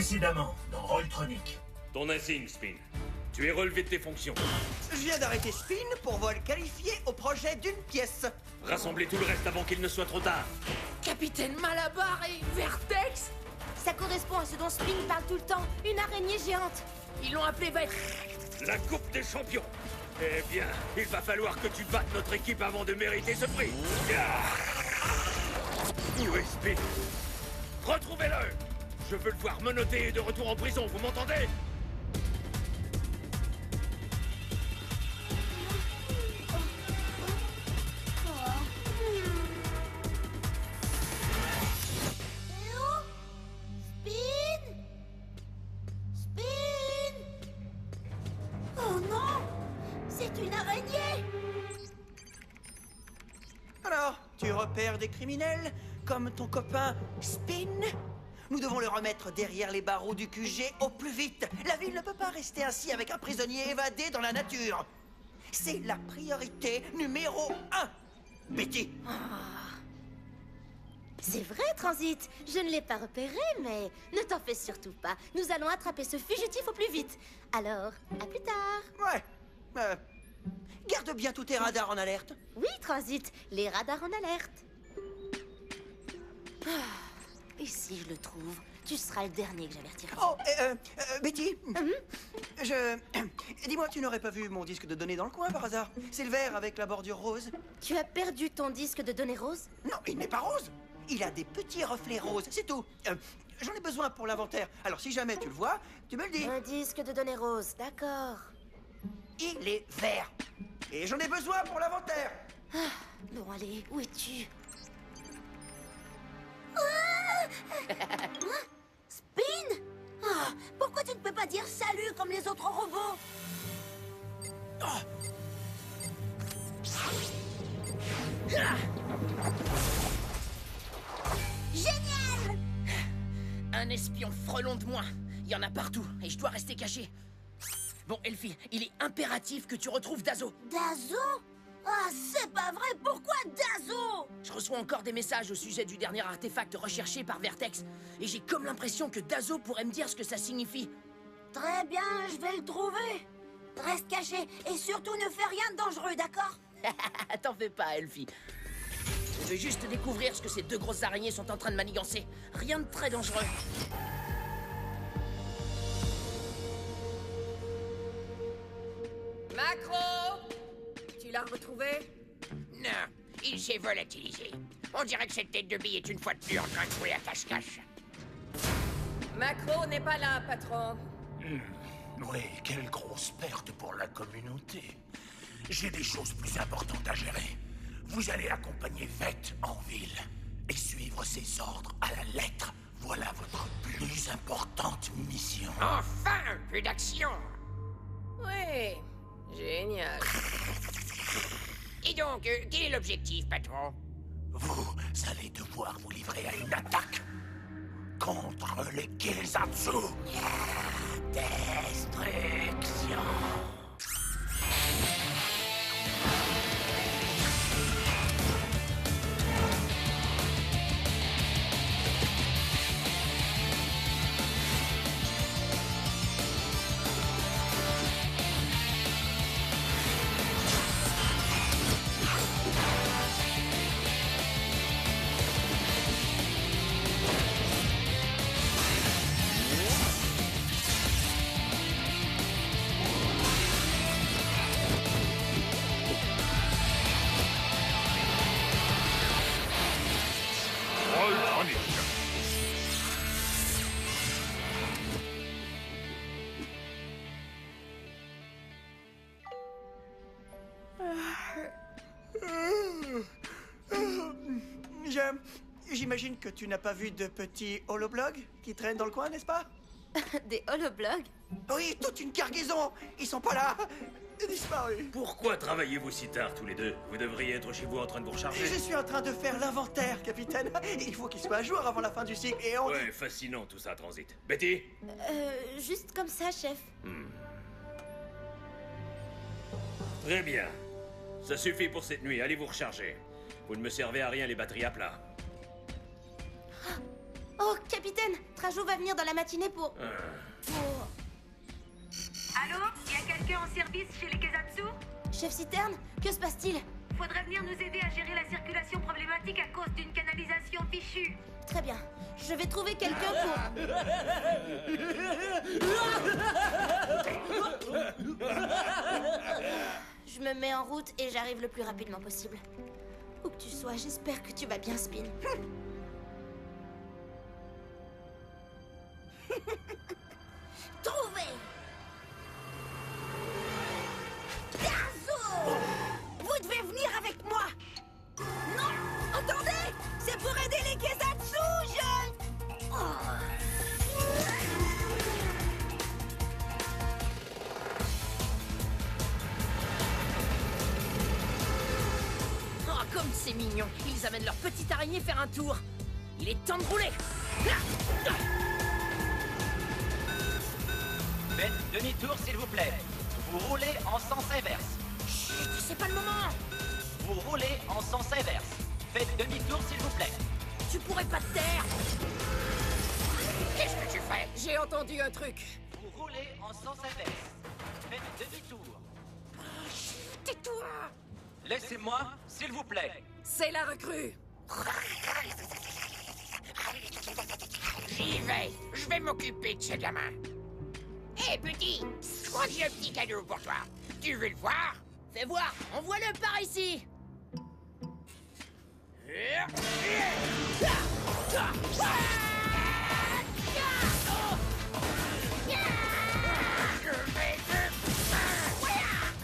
Précédemment, dans Rolltronic. Ton insigne, Spin. Tu es relevé de tes fonctions. Je viens d'arrêter Spin pour vol qualifié au projet d'une pièce. Rassemblez tout le reste avant qu'il ne soit trop tard. Capitaine Malabar et Vertex? Ça correspond à ce dont Spin parle tout le temps, une araignée géante. Ils l'ont appelé La Coupe des Champions. Eh bien, il va falloir que tu battes notre équipe avant de mériter ce prix. Où est Spin? Retrouvez-le! Je veux le voir menotté et de retour en prison, vous m'entendez? Spin? Spin? Oh non! C'est une araignée! Alors, tu repères des criminels comme ton copain Spin? Nous devons le remettre derrière les barreaux du QG au plus vite. La ville ne peut pas rester ainsi avec un prisonnier évadé dans la nature. C'est la priorité numéro 1. Betty. C'est vrai, Transit. Je ne l'ai pas repéré, mais ne t'en fais surtout pas. Nous allons attraper ce fugitif au plus vite. Alors, à plus tard. Ouais. Garde bien tous tes radars en alerte. Oui, Transit, les radars en alerte. Et si je le trouve, tu seras le dernier que j'avertirai. Oh, Betty. Dis-moi, tu n'aurais pas vu mon disque de données dans le coin par hasard? C'est le vert avec la bordure rose. Tu as perdu ton disque de données rose? Non, il n'est pas rose. Il a des petits reflets roses, c'est tout. J'en ai besoin pour l'inventaire. Alors si jamais tu le vois, tu me le dis. Un disque de données rose, d'accord. Il est vert. Et j'en ai besoin pour l'inventaire. Bon, allez, où es-tu? Spin? Pourquoi tu ne peux pas dire salut comme les autres robots? Génial! un espion frelon de moins. Il y en a partout et je dois rester caché. Bon, Elfie, il est impératif que tu retrouves Dazo. Dazo? Ah, c'est pas vrai! Pourquoi Dazo? Je reçois encore des messages au sujet du dernier artefact recherché par Vertex. Et j'ai comme l'impression que Dazo pourrait me dire ce que ça signifie. Très bien, je vais le trouver. Reste caché et surtout ne fais rien de dangereux, d'accord? T'en fais pas, Elfie. Je veux juste découvrir ce que ces deux grosses araignées sont en train de manigancer. Rien de très dangereux. Macro! Tu l'as retrouvé? Non, il s'est volatilisé. On dirait que cette tête de bille est une fois de plus en train de jouer à cache-cache. Macro n'est pas là, patron. Oui, quelle grosse perte pour la communauté. J'ai des choses plus importantes à gérer. Vous allez accompagner Vette en ville et suivre ses ordres à la lettre. Voilà votre plus importante mission. Enfin, un peu d'action. Oui, génial. Et donc, quel est l'objectif, patron? Vous allez devoir vous livrer à une attaque contre les Kizatsu. Destruction. J'imagine que tu n'as pas vu de petits holoblogs qui traînent dans le coin, n'est-ce pas? Des holoblogs? Oui, toute une cargaison. Ils sont pas là. Disparus. Pourquoi travaillez-vous si tard tous les deux? Vous devriez être chez vous en train de vous recharger. Je suis en train de faire l'inventaire, capitaine. Il faut qu'il soit à jour avant la fin du cycle et on... Ouais, fascinant tout ça, Transit. Betty? Juste comme ça, chef. Très bien. Ça suffit pour cette nuit, allez vous recharger. Vous ne me servez à rien les batteries à plat. Oh, capitaine, Trajo va venir dans la matinée pour... Allô? Y a quelqu'un en service chez les Kezatsu? Chef Citerne, que se passe-t-il? Faudrait venir nous aider à gérer la circulation problématique à cause d'une canalisation fichue. Très bien, je vais trouver quelqu'un pour... Je me mets en route et j'arrive le plus rapidement possible. Où que tu sois, j'espère que tu vas bien, Spin. Trouvé! Dazo! Vous devez venir avec moi! Non! Attendez! C'est pour aider les Kezatsu, Oh, comme c'est mignon. Ils amènent leur petite araignée faire un tour. Il est temps de rouler. Faites demi-tour, s'il vous plaît. Vous roulez en sens inverse. Chut, c'est pas le moment. Vous roulez en sens inverse. Faites demi-tour, s'il vous plaît. Tu pourrais pas te taire. Qu'est-ce que tu fais? J'ai entendu un truc. Vous roulez en sens inverse. Faites demi-tour. Tais-toi. Laissez-moi, s'il vous plaît. C'est la recrue. J'y vais. Je vais m'occuper de ce gamin. Hé, petit, je crois que j'ai un petit cadeau pour toi. Tu veux le voir? Fais voir, envoie-le par ici. Je vais te...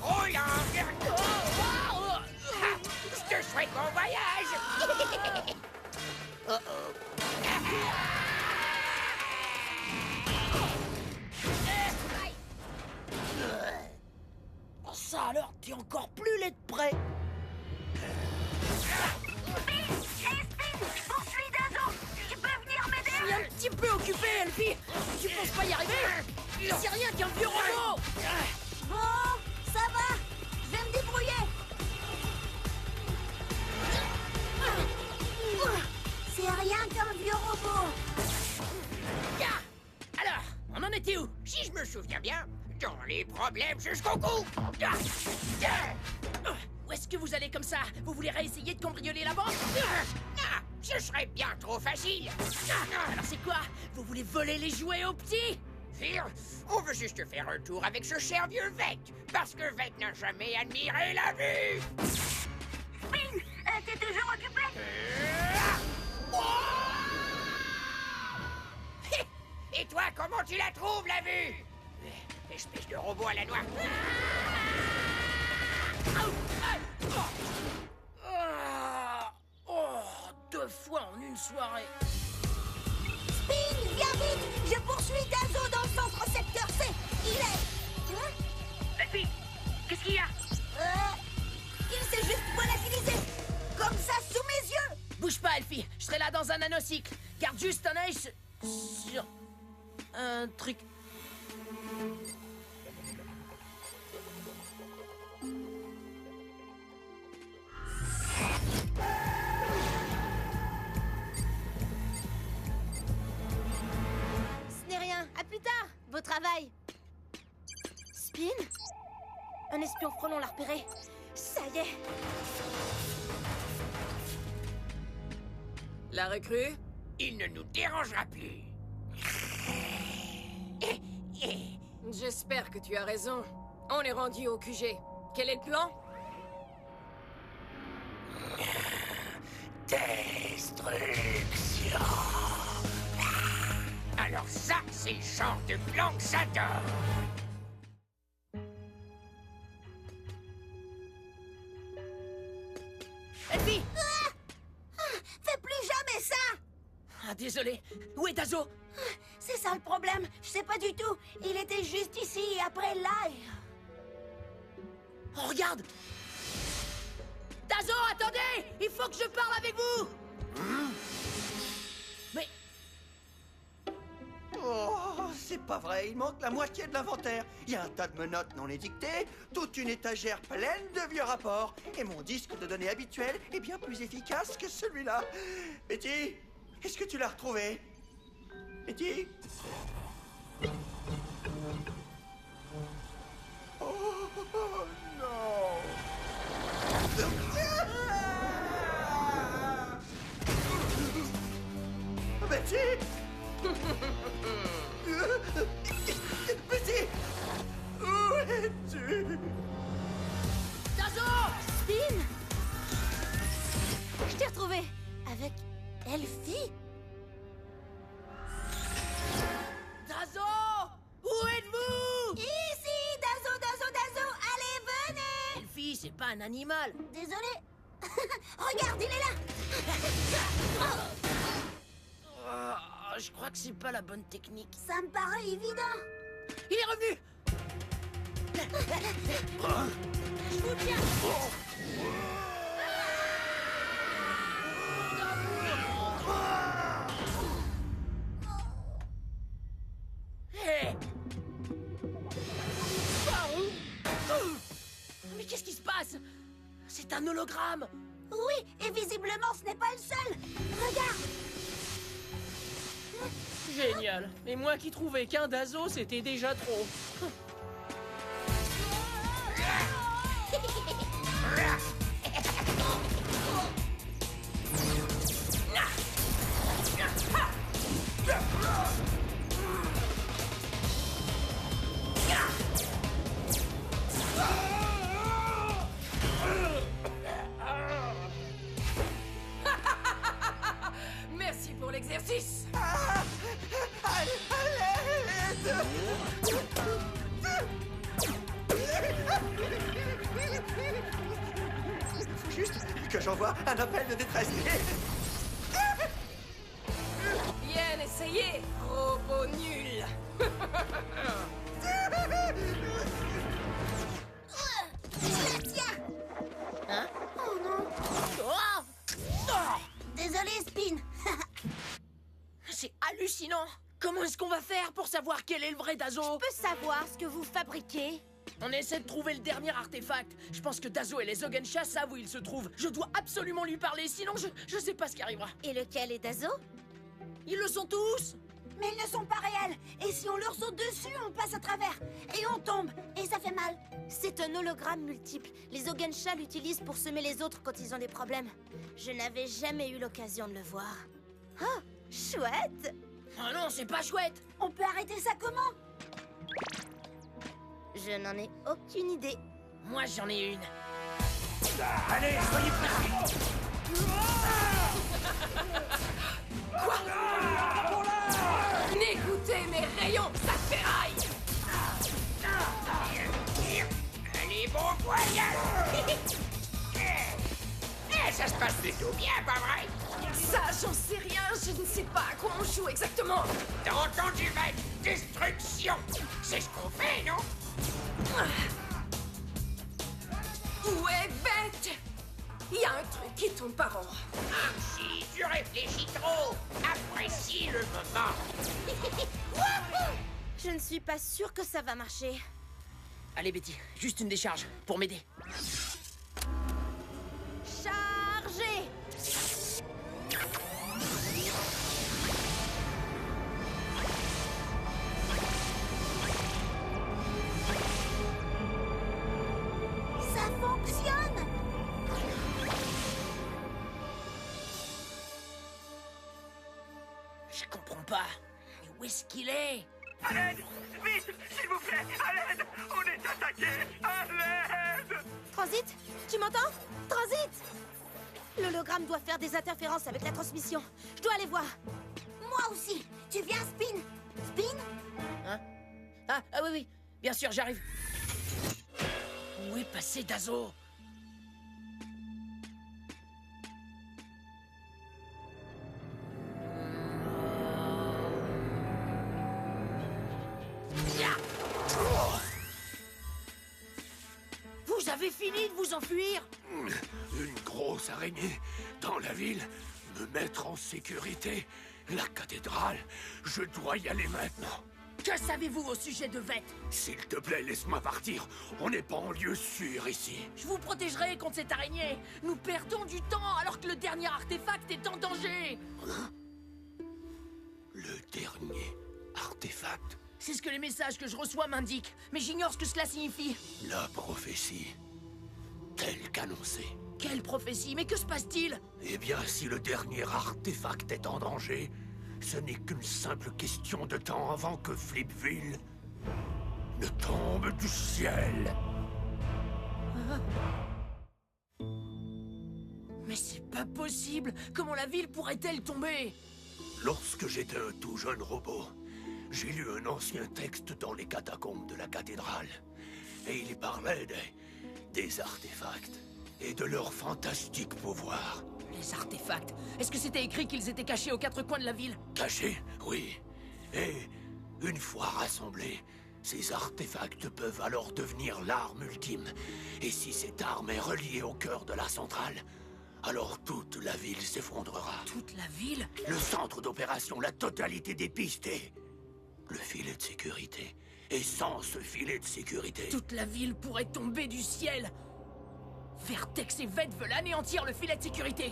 Roule en... Je te souhaite bon voyage. Ça alors, t'es encore plus laid de près. Poursuis Dazo! Tu peux venir m'aider? Je suis un petit peu occupé, Elfie. Tu penses pas y arriver? C'est rien qu'un vieux robot. Bon, ça va. Je vais me débrouiller. C'est rien qu'un vieux robot. Alors, on en était où? Si je me souviens bien, dans les problèmes jusqu'au cou. Où est-ce que vous allez comme ça? Vous voulez réessayer de cambrioler la banque? Ah, ce serait bien trop facile. Alors c'est quoi? Vous voulez voler les jouets aux petits? Phil, on veut juste faire un tour avec ce cher vieux Vect, parce que Vect n'a jamais admiré la vue. Spin! T'es toujours occupé? Et toi, comment tu la trouves, la vue? Espèce de robot à la noix. Oh, 2 fois en une soirée. Spin, viens vite. Je poursuis Dazo dans le centre secteur C. Il est... La fille, qu'est-ce qu'il y a? Il s'est juste volatilisé. Comme ça, sous mes yeux. Bouge pas, Elfie. Je serai là dans un nanocycle. Garde juste un œil sur... un truc. Ce n'est rien. À plus tard. Beau travail. Spin? Un espion frelon l'a repéré. Ça y est. La recrue? Il ne nous dérangera plus. J'espère que tu as raison. On est rendu au QG. Quel est le plan? Destruction. Alors ça, c'est le genre de plan que j'adore. Elfie! Fais plus jamais ça. Ah, désolé. Où est Dazo? C'est ça le problème. Je sais pas du tout. Il était juste ici et après là. Oh, regarde! Dazo, attendez! Il faut que je parle avec vous! Mais... Oh, c'est pas vrai, il manque la moitié de l'inventaire. Il y a un tas de menottes non édictées, toute une étagère pleine de vieux rapports. Et mon disque de données habituel est bien plus efficace que celui-là. Betty, est-ce que tu l'as retrouvé? Betty? Oh non! Betty! Betty! Où es-tu? Dazo! Spin! Je t'ai retrouvé avec Elfie. Dazo! Où êtes-vous? Ici, Dazo, Dazo, Dazo, allez, venez! Elfie, c'est pas un animal. Désolé. Regarde, il est là. Je crois que c'est pas la bonne technique. Ça me paraît évident. Il est revenu! Je vous tiens. Hé! Mais qu'est-ce qui se passe? C'est un hologramme! Oui, et visiblement, ce n'est pas le seul. Regarde. Génial! Et moi qui trouvais qu'un Dazo, c'était déjà trop. Merci pour l'exercice. Faut juste que j'envoie un appel de détresse. Bien essayé, robot nul. Tiens. Hein? Oh non. Oh! Oh! Désolé, Spin. C'est hallucinant! Comment est-ce qu'on va faire pour savoir quel est le vrai Dazo? Je peux savoir ce que vous fabriquez? On essaie de trouver le dernier artefact. Je pense que Dazo et les Ogensha savent où il se trouve. Je dois absolument lui parler, sinon je sais pas ce qui arrivera. Et lequel est Dazo? Ils le sont tous! Mais ils ne sont pas réels. Et si on leur saute dessus, on passe à travers. Et on tombe. Et ça fait mal. C'est un hologramme multiple. Les Ogensha l'utilisent pour semer les autres quand ils ont des problèmes. Je n'avais jamais eu l'occasion de le voir. Oh, chouette! Oh non, c'est pas chouette! On peut arrêter ça comment? Je n'en ai aucune idée. Moi, j'en ai une. Allez, soyez prêts! N'écoutez mes rayons, ça ferraille. Allez, bon voyage! Ça se passe plutôt bien, pas vrai? Ça, j'en sais rien, je ne sais pas à quoi on joue exactement. T'as entendu, mec? Destruction! C'est ce qu'on fait, non? Où est Bête? Il y a un truc qui tourne pas rond. Si tu réfléchis trop, apprécie le moment. Je ne suis pas sûre que ça va marcher. Allez, Betty, juste une décharge pour m'aider. Chargez! Ça fonctionne! Je comprends pas. Mais où est-ce qu'il est? À l'aide! Vite! S'il vous plaît! À l'aide! On est attaqué! À l'aide! Transit, tu m'entends? Transit! L'hologramme doit faire des interférences avec la transmission. Je dois aller voir. Moi aussi. Tu viens, Spin? Spin? Hein? Ah oui, oui, bien sûr, j'arrive. Où est passé Dazo? Vous avez fini de vous enfuir? Une grosse araignée dans la ville, me mettre en sécurité. La cathédrale, je dois y aller maintenant. Que savez-vous au sujet de Veth? S'il te plaît, laisse-moi partir. On n'est pas en lieu sûr ici. Je vous protégerai contre cette araignée. Nous perdons du temps alors que le dernier artefact est en danger. Le dernier artefact. C'est ce que les messages que je reçois m'indiquent, mais j'ignore ce que cela signifie. La prophétie, telle qu'annoncée. Quelle prophétie? Mais que se passe-t-il? Eh bien, si le dernier artefact est en danger, ce n'est qu'une simple question de temps avant que Flipville ne tombe du ciel. Mais c'est pas possible! Comment la ville pourrait-elle tomber? Lorsque j'étais un tout jeune robot, j'ai lu un ancien texte dans les catacombes de la cathédrale. Et il y parlait des artefacts et de leur fantastique pouvoir. Les artefacts? Est-ce que c'était écrit qu'ils étaient cachés aux quatre coins de la ville? Cachés, oui. Et une fois rassemblés, ces artefacts peuvent alors devenir l'arme ultime. Et si cette arme est reliée au cœur de la centrale, alors toute la ville s'effondrera. Toute la ville? Le centre d'opération, la totalité des pistes et le filet de sécurité. Et sans ce filet de sécurité... Toute la ville pourrait tomber du ciel! Vertex et Vette veulent anéantir le filet de sécurité!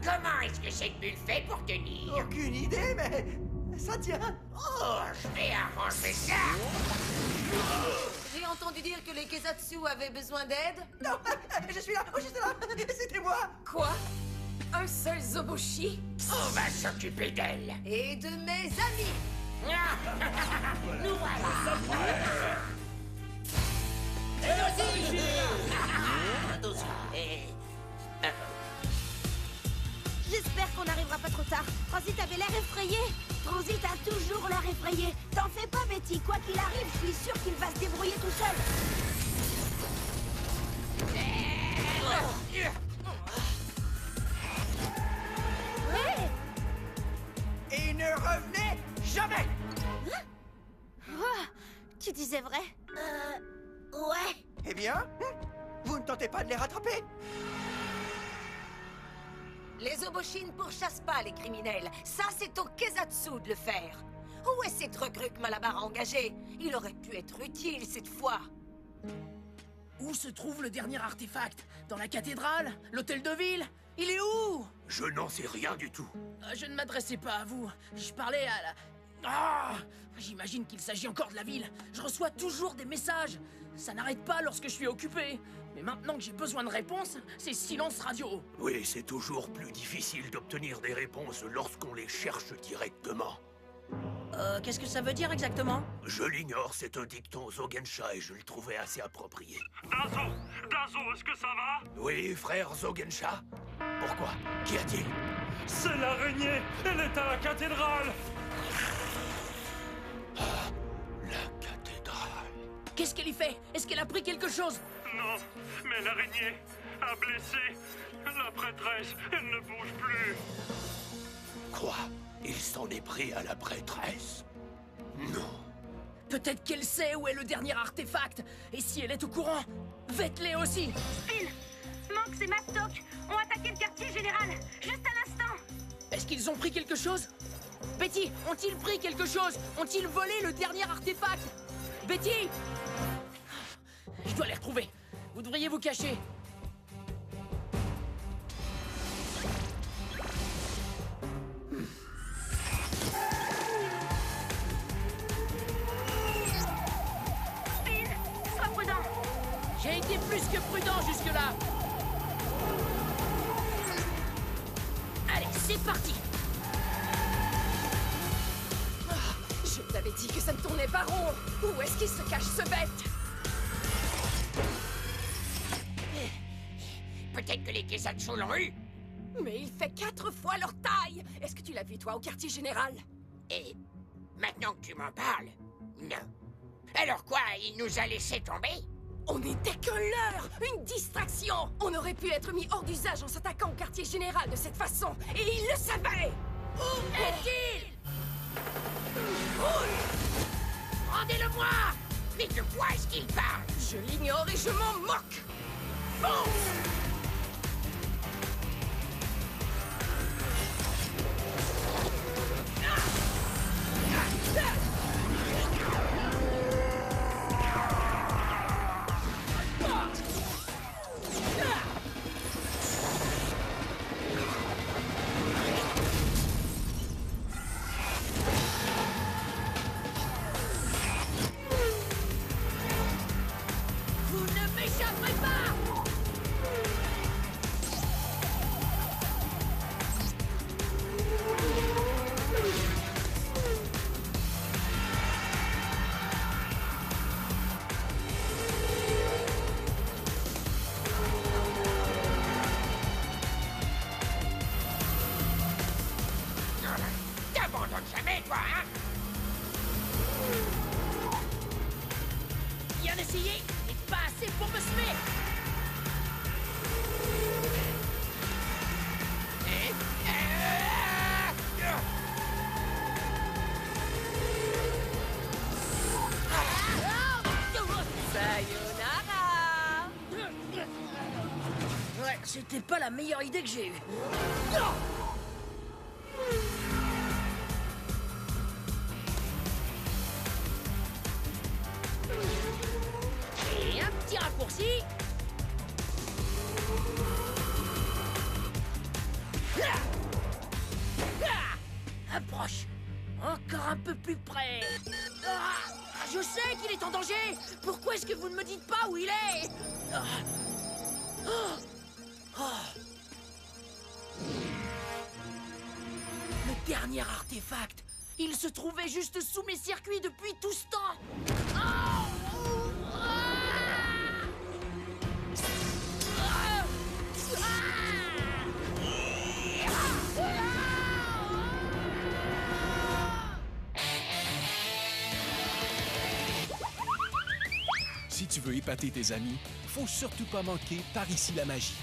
Comment est-ce que cette bulle fait pour tenir? Aucune idée, mais ça tient. Oh, je vais arranger ça. J'ai entendu dire que les Kezatsu avaient besoin d'aide. Non, je suis là, c'était moi. Quoi? Un seul Zoboshi? On va s'occuper d'elle. Et de mes amis? Nous voilà. J'espère qu'on n'arrivera pas trop tard. Transit avait l'air effrayé. Transit a toujours l'air effrayé. T'en fais pas, Betty. Quoi qu'il arrive, je suis sûr qu'il va se débrouiller tout seul. Ouais. Et ne revenez jamais. Oh, tu disais vrai? Ouais. Eh bien, vous ne tentez pas de les rattraper? Les Zoboshi ne pourchassent pas les criminels. Ça, c'est au Kezatsu de le faire. Où est cette recrue que Malabar a engagée? Il aurait pu être utile cette fois. Où se trouve le dernier artefact? Dans la cathédrale? L'hôtel de ville? Il est où? Je n'en sais rien du tout. Je ne m'adressais pas à vous. Je parlais à la... Ah! J'imagine qu'il s'agit encore de la ville. Je reçois toujours des messages. Ça n'arrête pas lorsque je suis occupé. Mais maintenant que j'ai besoin de réponses, c'est silence radio. Oui, c'est toujours plus difficile d'obtenir des réponses lorsqu'on les cherche directement. Qu'est-ce que ça veut dire exactement? Je l'ignore, c'est un dicton Zogensha et je le trouvais assez approprié. Dazo, est-ce que ça va? Oui, frère Zogensha? Pourquoi? Qu'y a-t-il? C'est l'araignée! Elle est à la cathédrale! La cathédrale... Qu'est-ce qu'elle y fait? Est-ce qu'elle a pris quelque chose? Non, mais l'araignée a blessé la prêtresse. Elle ne bouge plus. Quoi? Il s'en est pris à la prêtresse? Non. Peut-être qu'elle sait où est le dernier artefact. Et si elle est au courant, Vette-les aussi. Spin, Manx et Mastok ont attaqué le quartier général, juste à l'instant. Est-ce qu'ils ont pris quelque chose? Betty, ont-ils pris quelque chose? Ont-ils volé le dernier artefact? Betty! Je dois les retrouver. Vous devriez vous cacher. Spin, sois prudent. J'ai été plus que prudent jusque-là. Allez, c'est parti. Je t'avais dit que ça ne tournait pas rond. Où est-ce qu'il se cache, ce bête? Peut-être que les Kezatsu l'ont eu. Mais il fait 4 fois leur taille. Est-ce que tu l'as vu, toi, au quartier général? Et maintenant que tu m'en parles, non. Alors quoi, il nous a laissé tomber? On n'était que l'heure. Une distraction. On aurait pu être mis hors d'usage en s'attaquant au quartier général de cette façon. Et il le savait. Où est-il? Rendez-le-moi! Mais de quoi est-ce qu'il parle? Je l'ignore et je m'en moque. Fonce! t'abandonnes jamais, toi, hein? Bien essayé, mais pas assez pour me semer. Sayonara! Ouais, c'était pas la meilleure idée que j'ai eue. Et un petit raccourci. Approche. Encore un peu plus près. Ah, je sais qu'il est en danger. Pourquoi est-ce que vous ne me dites pas où il est? Ah. Oh. Oh. Le dernier artefact. Il se trouvait juste sous mes circuits depuis tout ce temps. Oh. Ah. Ah. Si tu veux épater tes amis, faut surtout pas manquer Par ici la magie.